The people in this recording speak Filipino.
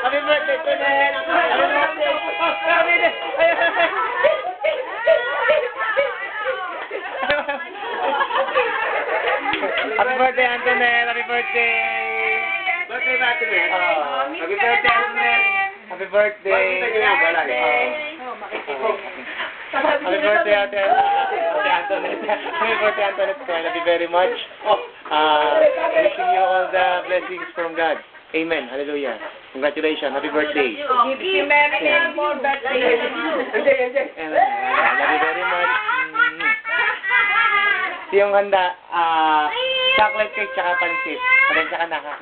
Happy birthday, Tonel! Happy birthday! Happy birthday, Antonel! Happy birthday! Birthday ba, Antonel? Happy birthday, Antonel! Happy birthday! Happy birthday, Ate Antoinette. Happy birthday, Antoinette. I love you very much. Wishing you all the blessings from God. Amen. Hallelujah. Congratulations. Happy birthday. Si Mary na more birthday. And, I love you very much. Yung handa, chocolate cake tsaka pansit. Parang tsaka naka.